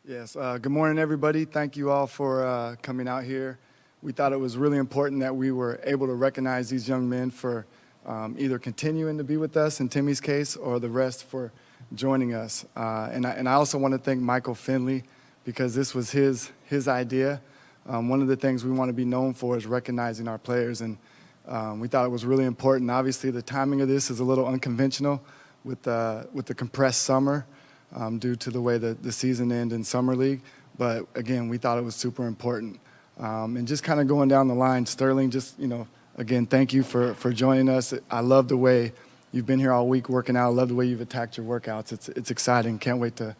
Yes, good morning, everybody. Thank you all for coming out here. We thought it was really important that we were able to recognize these young men for either continuing to be with us in Timmy's case or the rest for joining us. And I also want to thank Michael Finley because this was his idea. One of the things we want to be known for is recognizing our players, and we thought it was really important. Obviously, the timing of this is a little unconventional with the compressed summer. Due to the way that the season ended in Summer League. But, again, we thought it was super important. And just kind of going down the line, Sterling, just, again, thank you for joining us. I love the way you've been here all week working out. I love the way you've attacked your workouts. It's exciting. Can't wait to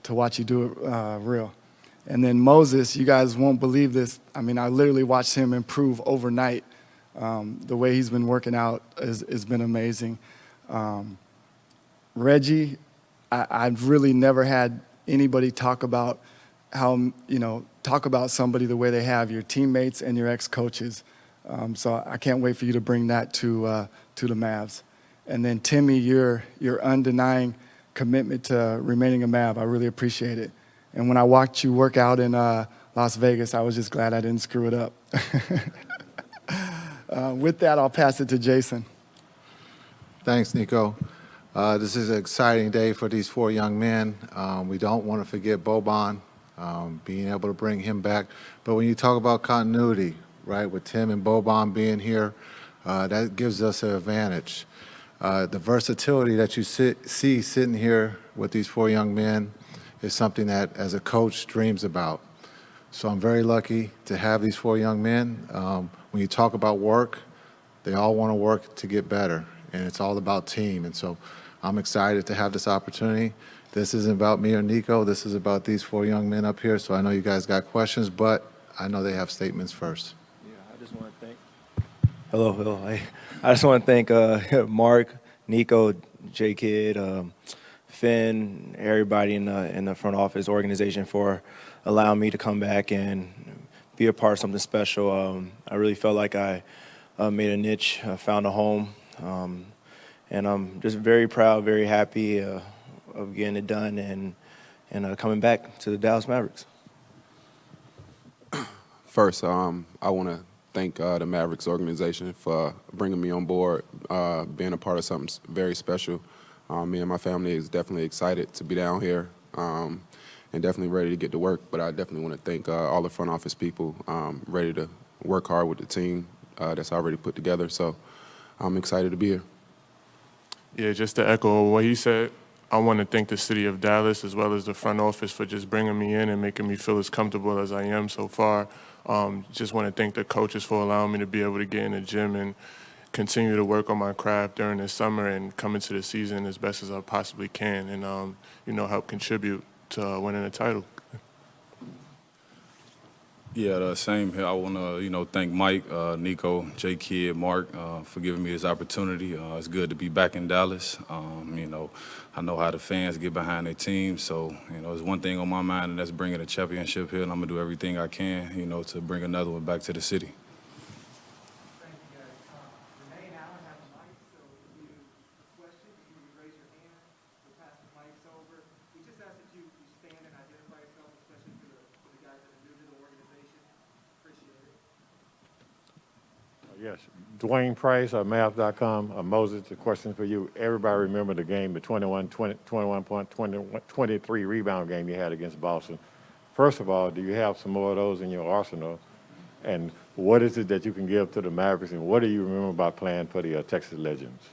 watch you do it real. And then Moses, you guys won't believe this. I mean, I literally watched him improve overnight. The way he's been working out has been amazing. Reggie, I've really never had anybody talk about somebody the way they have, your teammates and your ex-coaches. So I can't wait for you to bring that to the Mavs. And then Timmy, your undenying commitment to remaining a Mav, I really appreciate it. And when I watched you work out in Las Vegas, I was just glad I didn't screw it up. With that, I'll pass it to Jason. Thanks, Nico. This is an exciting day for these four young men. We don't want to forget Boban, being able to bring him back. But when you talk about continuity, right, with Tim and Boban being here, that gives us an advantage. The versatility that you see sitting here with these four young men is something that, as a coach, dreams about. So I'm very lucky to have these four young men. When you talk about work, they all want to work to get better, and it's all about team. And so I'm excited to have this opportunity. This isn't about me or Nico. This is about these four young men up here. So I know you guys got questions, but I know they have statements first. Yeah, I just want to thank. Hello. I just want to thank Mark, Nico, J Kid, Finn, everybody in the front office organization for allowing me to come back and be a part of something special. I really felt like I made a niche, found a home. And I'm just very proud, very happy of getting it done and coming back to the Dallas Mavericks. First, I want to thank the Mavericks organization for bringing me on board, being a part of something very special. Me and my family is definitely excited to be down here and definitely ready to get to work. But I definitely want to thank all the front office people ready to work hard with the team that's already put together. So I'm excited to be here. Yeah, just to echo what he said, I want to thank the city of Dallas as well as the front office for just bringing me in and making me feel as comfortable as I am so far. Just want to thank the coaches for allowing me to be able to get in the gym and continue to work on my craft during the summer and come into the season as best as I possibly can and, help contribute to winning a title. Yeah, the same here. I want to, thank Mike, Nico, J Kid, Mark for giving me this opportunity. It's good to be back in Dallas. I know how the fans get behind their team, so there's one thing on my mind, and that's bringing a championship here, and I'm gonna do everything I can, to bring another one back to the city. Thank you, guys. Renee and Alan have a mic, so if you have a question, you can raise your hand. We'll pass the mics over. We just ask that you stand and identify yourself, especially for the guys that are new to the organization. Appreciate it. Yes, Dwayne Price, Mavs.com. Moses, the question for you. Everybody remember the game, the 21 point, 23 rebound game you had against Boston. First of all, do you have some more of those in your arsenal? And what is it that you can give to the Mavericks, and what do you remember about playing for the Texas Legends?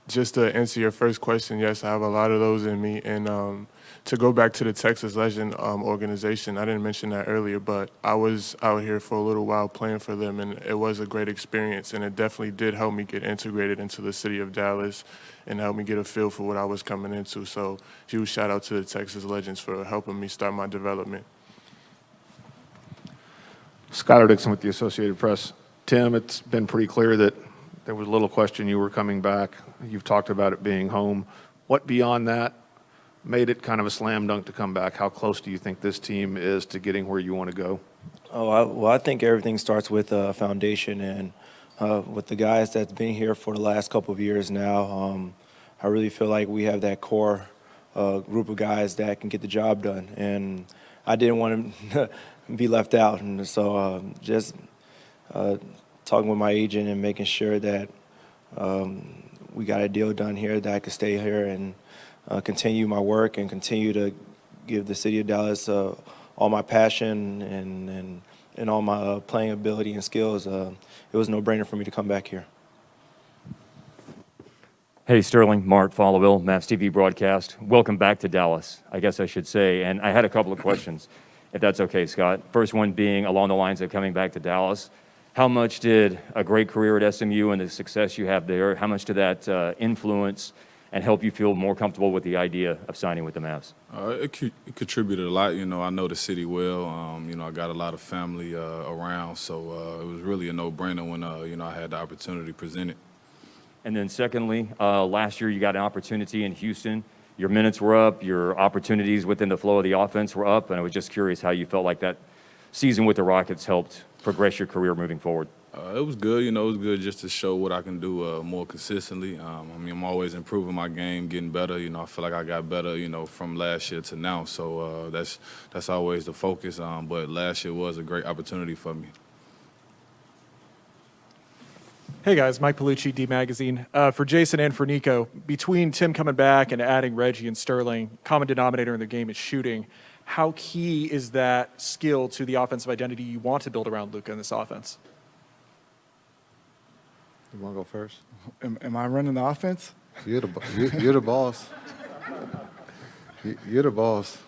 Just to answer your first question, yes, I have a lot of those in me. And to go back to the Texas Legend organization, I didn't mention that earlier, but I was out here for a little while playing for them, and it was a great experience. And it definitely did help me get integrated into the city of Dallas and help me get a feel for what I was coming into. So huge shout out to the Texas Legends for helping me start my development. Skylar Dixon with the Associated Press. Tim, it's been pretty clear that there was a little question you were coming back. You've talked about it being home. What beyond that made it kind of a slam dunk to come back? How close do you think this team is to getting where you want to go? I think everything starts with a foundation, and with the guys that's been here for the last couple of years now, I really feel like we have that core a group of guys that can get the job done. And I didn't want to be left out. And so just talking with my agent and making sure that we got a deal done here, that I could stay here and continue my work and continue to give the city of Dallas all my passion and all my playing ability and skills. It was a no-brainer for me to come back here. Hey, Sterling, Mark Followell, Mavs TV broadcast. Welcome back to Dallas, I guess I should say. And I had a couple of questions, if that's okay, Scott. First one being along the lines of coming back to Dallas. How much did a great career at SMU and the success you have there, how much did that influence and help you feel more comfortable with the idea of signing with the Mavs? It contributed a lot. You know, I know the city well. You know, I got a lot of family around, so it was really a no-brainer when, you know, I had the opportunity presented. And then secondly, last year you got an opportunity in Houston. Your minutes were up, your opportunities within the flow of the offense were up, and I was just curious how you felt like that season with the Rockets helped progress your career moving forward. It was good. You know, it was good just to show what I can do more consistently. I mean, I'm always improving my game, getting better. You know, I feel like I got better, you know, from last year to now. So that's always the focus. But last year was a great opportunity for me. Hey guys, Mike Palucci, D Magazine. For Jason and for Nico, between Tim coming back and adding Reggie and Sterling, common denominator in the game is shooting. How key is that skill to the offensive identity you want to build around Luka in this offense? You want to go first? Am I running the offense? You're the boss. You're the boss.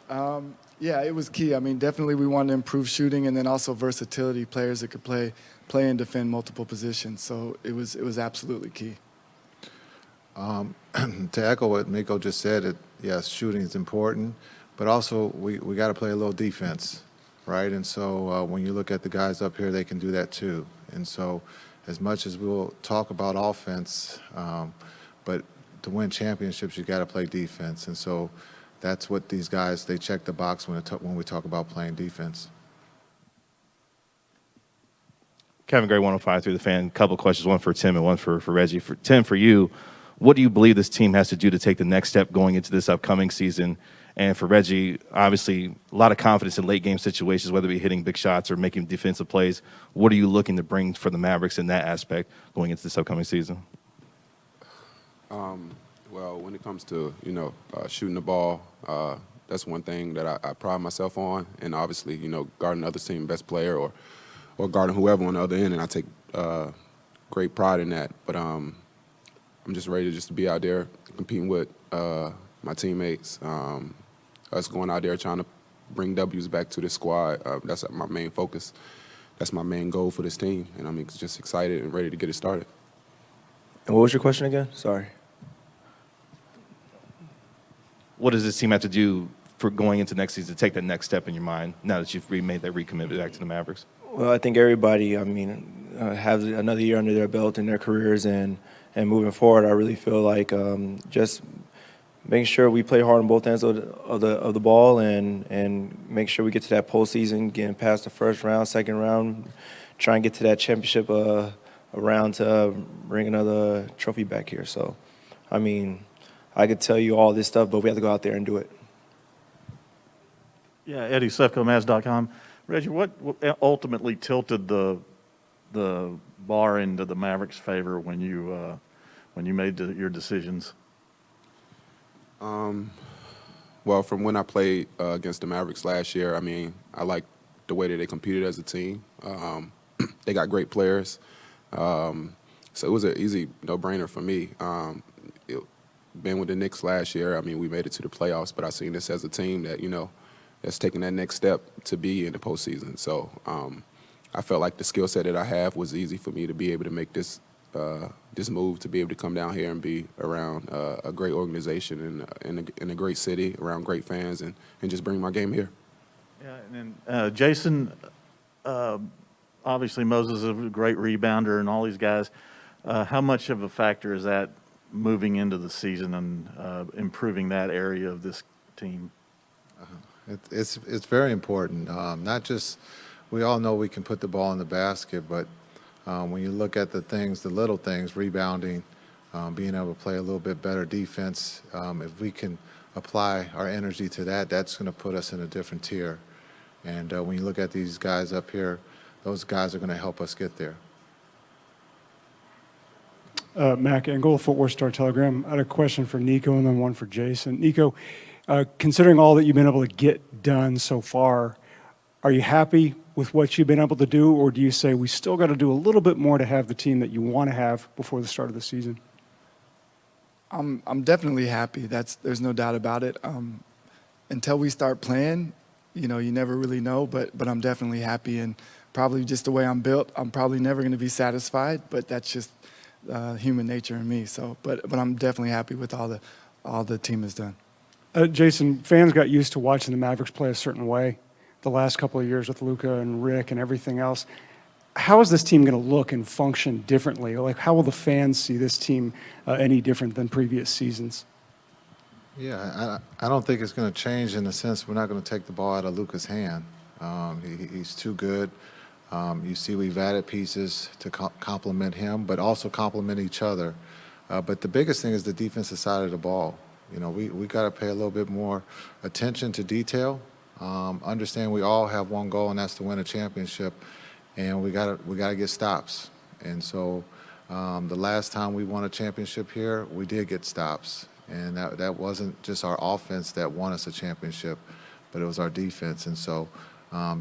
Yeah, it was key. I mean, definitely we wanted to improve shooting and then also versatility, players that could play and defend multiple positions. So it was absolutely key. To echo what Nico just said, yes, shooting is important, but also we got to play a little defense, right? And so when you look at the guys up here, they can do that too. And so as much as we'll talk about offense, but to win championships, you got to play defense. And so that's what these guys, they check the box when we talk about playing defense. Kevin Gray, 105 through the fan. Couple of questions, one for Tim and one for Reggie. For Tim, for you, what do you believe this team has to do to take the next step going into this upcoming season? And for Reggie, obviously a lot of confidence in late game situations, whether it be hitting big shots or making defensive plays. What are you looking to bring for the Mavericks in that aspect going into this upcoming season? Well, when it comes to, you know, shooting the ball, that's one thing that I pride myself on. And obviously, you know, guarding the other team best player or guarding whoever on the other end, and I take great pride in that. But I'm just ready to be out there competing with my teammates, us going out there trying to bring W's back to the squad. That's my main focus. That's my main goal for this team, and I'm just excited and ready to get it started. And what was your question again? Sorry. What does this team have to do for going into next season to take that next step in your mind now that you've made that recommitment back to the Mavericks? Well, I think everybody, have another year under their belt in their careers, and moving forward, I really feel like just making sure we play hard on both ends of the ball, and make sure we get to that postseason, getting past the first round, second round, try and get to that championship round to bring another trophy back here. So, I mean, I could tell you all this stuff, but we have to go out there and do it. Yeah, Eddie Sefko, Mavs.com. Reggie, what ultimately tilted the bar into the Mavericks' favor when you made your decisions? Well, from when I played against the Mavericks last year, I mean, I liked the way that they competed as a team. They got great players. So it was an easy no-brainer for me. Being with the Knicks last year, I mean, we made it to the playoffs, but I seen this as a team that, you know, that's taking that next step to be in the postseason. So I felt like the skill set that I have was easy for me to be able to make this move, to be able to come down here and be around a great organization and in a great city, around great fans, and just bring my game here. Yeah, and then Jason, obviously Moses is a great rebounder and all these guys. How much of a factor is that moving into the season and improving that area of this team? It's very important. Not just, we all know we can put the ball in the basket, but when you look at the little things, rebounding, being able to play a little bit better defense, if we can apply our energy to that, that's going to put us in a different tier. And when you look at these guys up here, those guys are going to help us get there. Mac Engel, Fort Worth Star-Telegram. I had a question for Nico and then one for Jason. Nico, considering all that you've been able to get done so far, are you happy with what you've been able to do, or do you say we still got to do a little bit more to have the team that you want to have before the start of the season? I'm definitely happy. There's no doubt about it. Until we start playing, you never really know, but I'm definitely happy, and probably just the way I'm built, I'm probably never going to be satisfied, but that's just human nature in me. So, but I'm definitely happy with all the team has done. Jason, fans got used to watching the Mavericks play a certain way the last couple of years with Luka and Rick and everything else. How is this team going to look and function differently? Like, how will the fans see this team any different than previous seasons? Yeah, I don't think it's going to change in the sense we're not going to take the ball out of Luka's hand. He's too good. You see we've added pieces to complement him, but also complement each other. But the biggest thing is the defensive side of the ball. We got to pay a little bit more attention to detail. Understand we all have one goal, and that's to win a championship, and we got to get stops. And so the last time we won a championship here, we did get stops, and that wasn't just our offense that won us a championship, but it was our defense. And so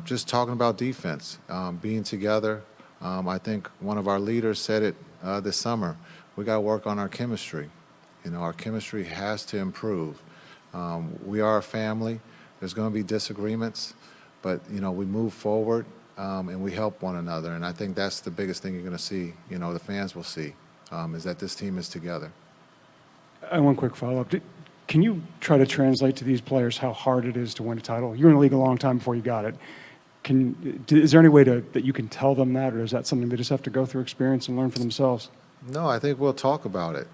just talking about defense, being together, I think one of our leaders said it this summer, we got to work on our chemistry. Our chemistry has to improve. We are a family. There's going to be disagreements, but, we move forward and we help one another. And I think that's the biggest thing you're going to see, the fans will see, is that this team is together. And one quick follow-up. Can you try to translate to these players how hard it is to win a title? You were in the league a long time before you got it. Is there any way that you can tell them that, or is that something they just have to go through experience and learn for themselves? No, I think we'll talk about it.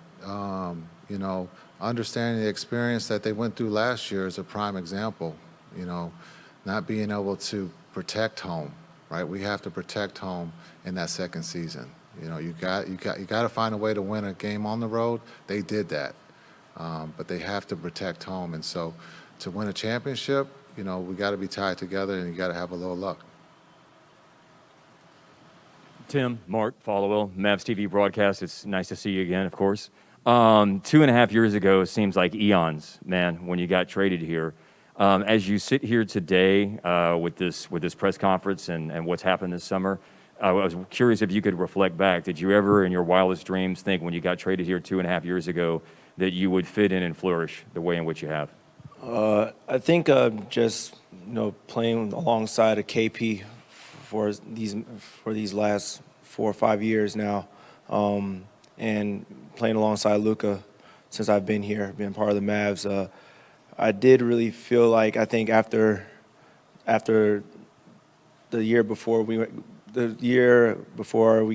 Understanding the experience that they went through last year is a prime example. Not being able to protect home, right? We have to protect home in that second season. You got to find a way to win a game on the road. They did that, but they have to protect home. And so, to win a championship, we got to be tied together, and you got to have a little luck. Tim, Mark, Followell, Mavs TV broadcast. It's nice to see you again, of course. 2.5 years ago seems like eons, man, when you got traded here. As you sit here today with this press conference and what's happened this summer, I was curious if you could reflect back. Did you ever, in your wildest dreams, think when you got traded here 2.5 years ago that you would fit in and flourish the way in which you have? I think just playing alongside a KP for these last 4 or 5 years now, and playing alongside Luka since I've been here, been part of the Mavs. I did really feel like, I think after the year before we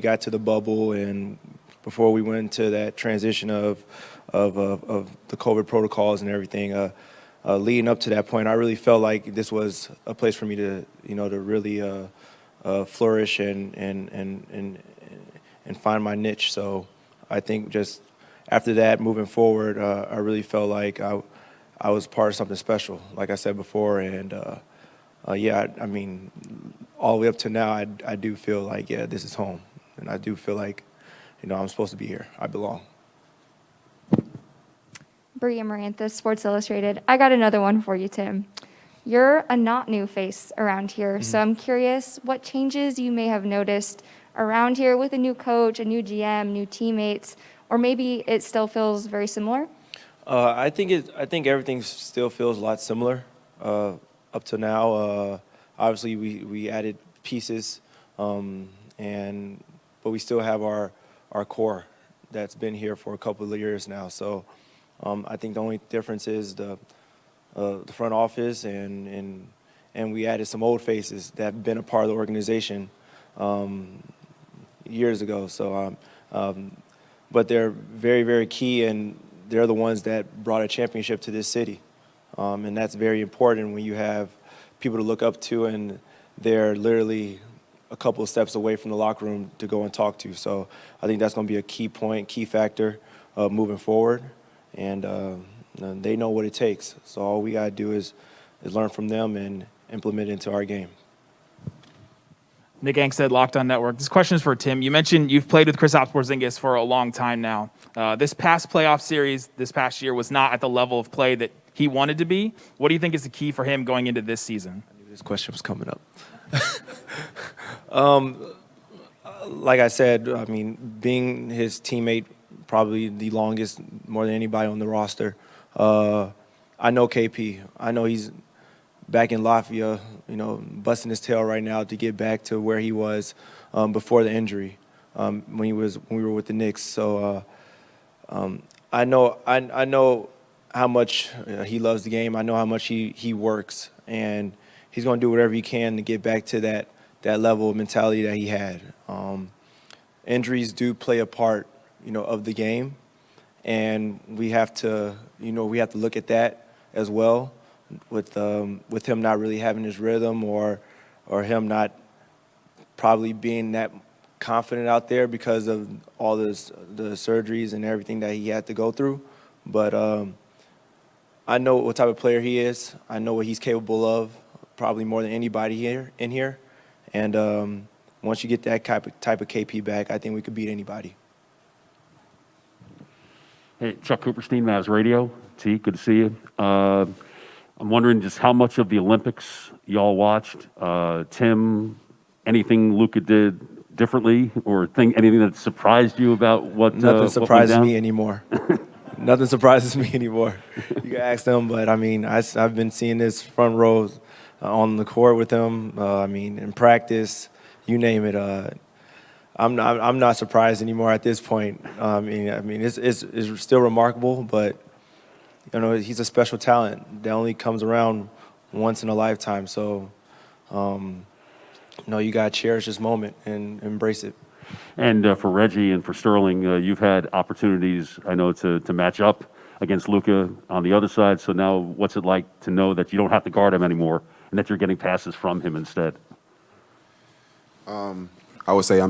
got to the bubble and before we went into that transition of the COVID protocols and everything, leading up to that point, I really felt like this was a place for me to to really flourish and find my niche. So I think just after that, moving forward, I really felt like I was part of something special, like I said before. And I mean, all the way up to now, I do feel like, this is home. And I do feel like, I'm supposed to be here. I belong. Bria Maranthus, Sports Illustrated. I got another one for you, Tim. You're a not new face around here, so I'm curious what changes you may have noticed around here with a new coach, a new GM, new teammates, or maybe it still feels very similar? I think everything still feels a lot similar up to now. Obviously, we added pieces, but we still have our core that's been here for a couple of years now. So I think the only difference is the front office, and we added some old faces that have been a part of the organization years ago. So, but they're very, very key, and they're the ones that brought a championship to this city. And that's very important when you have people to look up to, and they're literally a couple of steps away from the locker room to go and talk to. So I think that's going to be a key point, key factor moving forward. And they know what it takes. So all we got to do is learn from them and implement it into our game. Nick Angstead, Locked On Network. This question is for Tim. You mentioned you've played with Kristaps Porzingis for a long time now. This past playoff series, this past year, was not at the level of play that he wanted to be. What do you think is the key for him going into this season? I knew this question was coming up. Like I said, I mean, being his teammate probably the longest, more than anybody on the roster, I know KP. I know he's back in Latvia, busting his tail right now to get back to where he was before the injury when we were with the Knicks. So I know how much he loves the game. I know how much he works, and he's going to do whatever he can to get back to that level of mentality that he had. Injuries do play a part, of the game, and we have to look at that as well. With him not really having his rhythm or him not probably being that confident out there because of all the surgeries and everything that he had to go through. But I know what type of player he is. I know what he's capable of, probably more than anybody in here. And once you get that type of KP back, I think we could beat anybody. Hey, Chuck Cooperstein, Mavs Radio. T, good to see you. I'm wondering just how much of the Olympics y'all watched. Tim, anything Luka did differently or anything that surprised you about what Nothing surprises me anymore. Nothing surprises me anymore. You can ask them, but I mean, I've been seeing this front row on the court with him. In practice, you name it. I'm not surprised anymore at this point. It's still remarkable, but he's a special talent that only comes around once in a lifetime. So, you got to cherish this moment and embrace it. And for Reggie and for Sterling, you've had opportunities, I know, to match up against Luka on the other side. So now what's it like to know that you don't have to guard him anymore and that you're getting passes from him instead? I would say,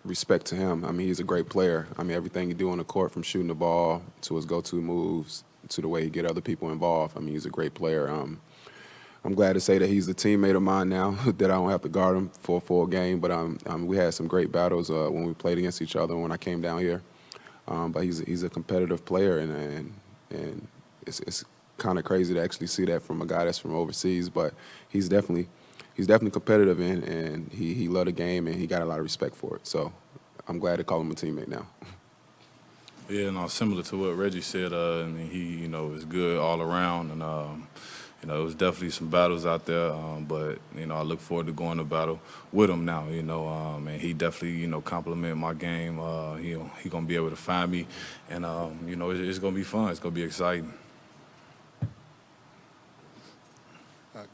respect to him. He's a great player. Everything he do on the court, from shooting the ball to his go-to moves to the way he get other people involved. He's a great player. I'm glad to say that he's a teammate of mine now, that I don't have to guard him for a full game. But we had some great battles when we played against each other when I came down here. But he's a competitive player, and it's kind of crazy to actually see that from a guy that's from overseas. But he's definitely competitive, and he loved the game, and he got a lot of respect for it. So I'm glad to call him a teammate now. Yeah, similar to what Reggie said, he, is good all around, and, it was definitely some battles out there, but, I look forward to going to battle with him now, and he definitely, complimented my game. He going to be able to find me, and, it's going to be fun. It's going to be exciting.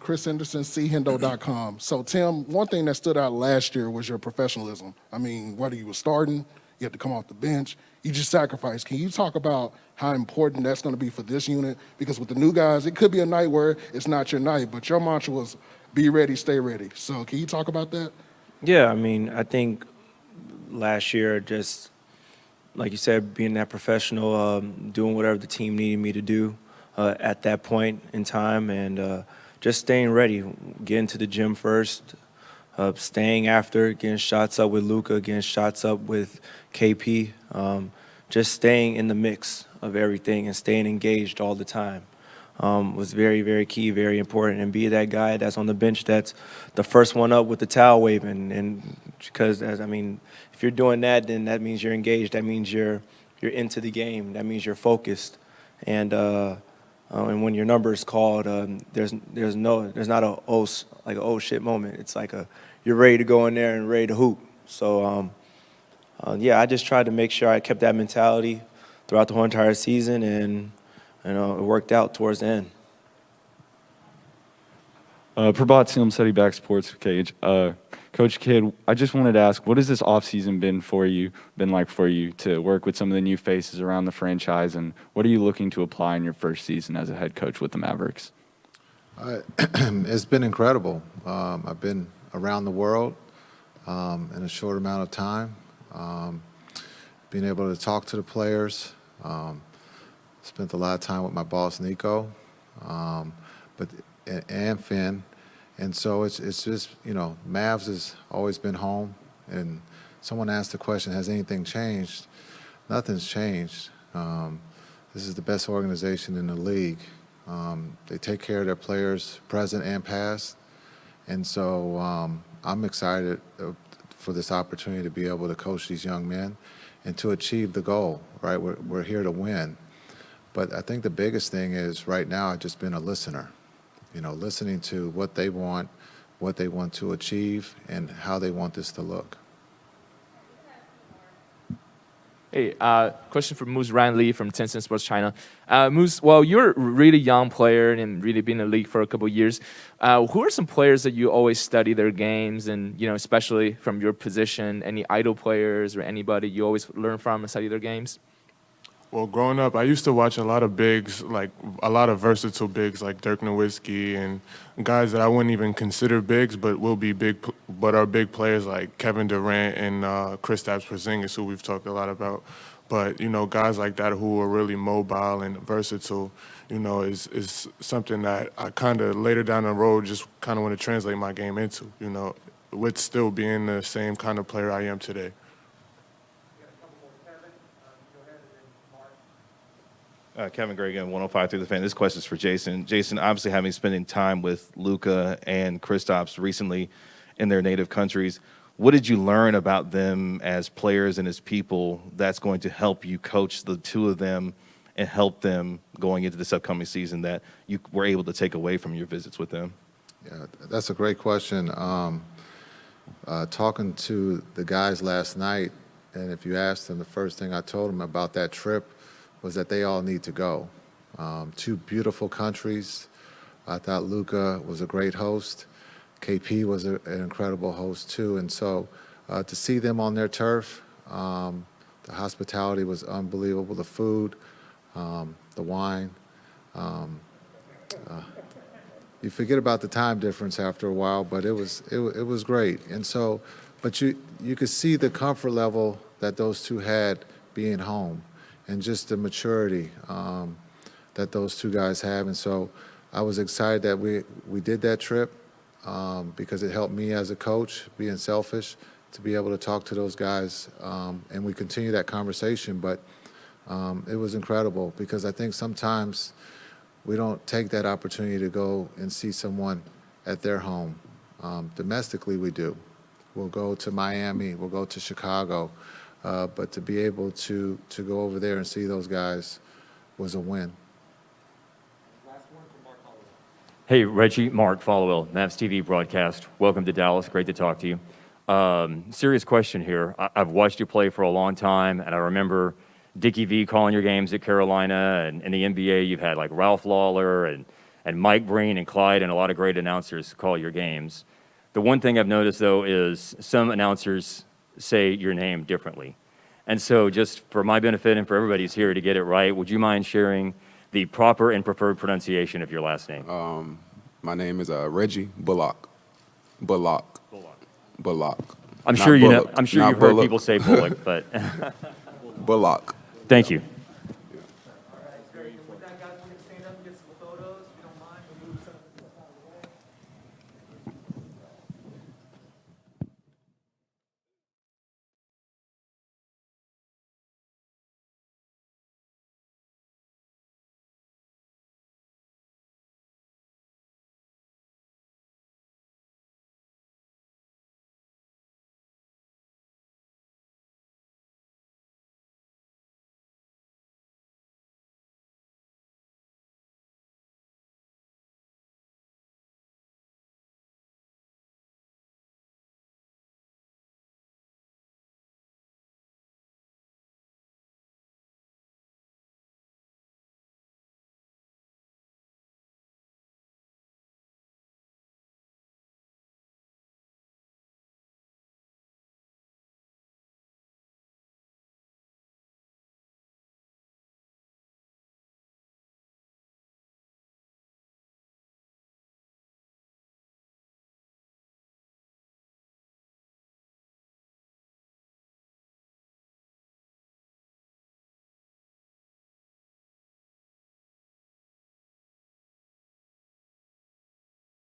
Chris Henderson, chendo.com. So, Tim, one thing that stood out last year was your professionalism. Whether you were starting, you had to come off the bench, you just sacrificed. Can you talk about how important that's going to be for this unit? Because with the new guys, it could be a night where it's not your night, but your mantra was be ready, stay ready. So can you talk about that? Yeah, I think last year, just like you said, being that professional, doing whatever the team needed me to do at that point in time, and just staying ready, getting to the gym first, staying after, getting shots up with Luka, getting shots up with KP, just staying in the mix of everything and staying engaged all the time was very, very key, very important. And be that guy that's on the bench that's the first one up with the towel waving. And because, if you're doing that, then that means you're engaged. That means you're into the game. That means you're focused. And when your number is called, there's not a oh shit moment. It's like you're ready to go in there and ready to hoop. So I just tried to make sure I kept that mentality throughout the whole entire season, and it worked out towards the end. Prabhat Silmseti, Back Sports Cage. Coach Kidd, I just wanted to ask, what has this offseason been like for you to work with some of the new faces around the franchise, and what are you looking to apply in your first season as a head coach with the Mavericks? It's been incredible. I've been around the world in a short amount of time, being able to talk to the players, Spent a lot of time with my boss, Nico, and Finn. And so it's just, Mavs has always been home. And someone asked the question, has anything changed? Nothing's changed. This is the best organization in the league. They take care of their players, present and past. And so I'm excited for this opportunity to be able to coach these young men and to achieve the goal, right? We're here to win. But I think the biggest thing is right now I've just been a listener, listening to what they want to achieve, and how they want this to look. Hey, question for Moose Ryan Lee from Tencent Sports China. Moose, well, you're a really young player and really been in the league for a couple of years. Who are some players that you always study their games, and especially from your position, any idol players or anybody you always learn from and study their games? Well, growing up, I used to watch a lot of bigs, like a lot of versatile bigs like Dirk Nowitzki and guys that I wouldn't even consider bigs, but are big players like Kevin Durant and Kristaps Porzingis, who we've talked a lot about. But guys like that who are really mobile and versatile, is something that I kind of later down the road just kind of want to translate my game into. With still being the same kind of player I am today. Kevin Gray again, 105 through the fan. This question is for Jason. Jason, obviously having spending time with Luka and Kristaps recently in their native countries, what did you learn about them as players and as people that's going to help you coach the two of them and help them going into this upcoming season that you were able to take away from your visits with them? Yeah, that's a great question. Talking to the guys last night, and if you asked them, the first thing I told them about that trip was that they all need to go. Two beautiful countries. I thought Luka was a great host. KP was an incredible host too. And so to see them on their turf, the hospitality was unbelievable. The food, the wine. You forget about the time difference after a while, but it was great. And so, but you could see the comfort level that those two had being home, and just the maturity that those two guys have. And so I was excited that we did that trip because it helped me as a coach, being selfish, to be able to talk to those guys. And we continue that conversation, but it was incredible because I think sometimes we don't take that opportunity to go and see someone at their home. Domestically, we do. We'll go to Miami, we'll go to Chicago. But to be able to go over there and see those guys was a win. Hey, Reggie, Mark Followell, Mavs TV broadcast. Welcome to Dallas. Great to talk to you. Serious question here. I've watched you play for a long time, and I remember Dickie V calling your games at Carolina, and in the NBA you've had like Ralph Lawler and Mike Breen and Clyde and a lot of great announcers call your games. The one thing I've noticed, though, is some announcers say your name differently. And so just for my benefit and for everybody's here to get it right, would you mind sharing the proper and preferred pronunciation of your last name? My name is Reggie Bullock. Bullock. I'm sure you've heard people say Bullock, but Bullock. Thank you.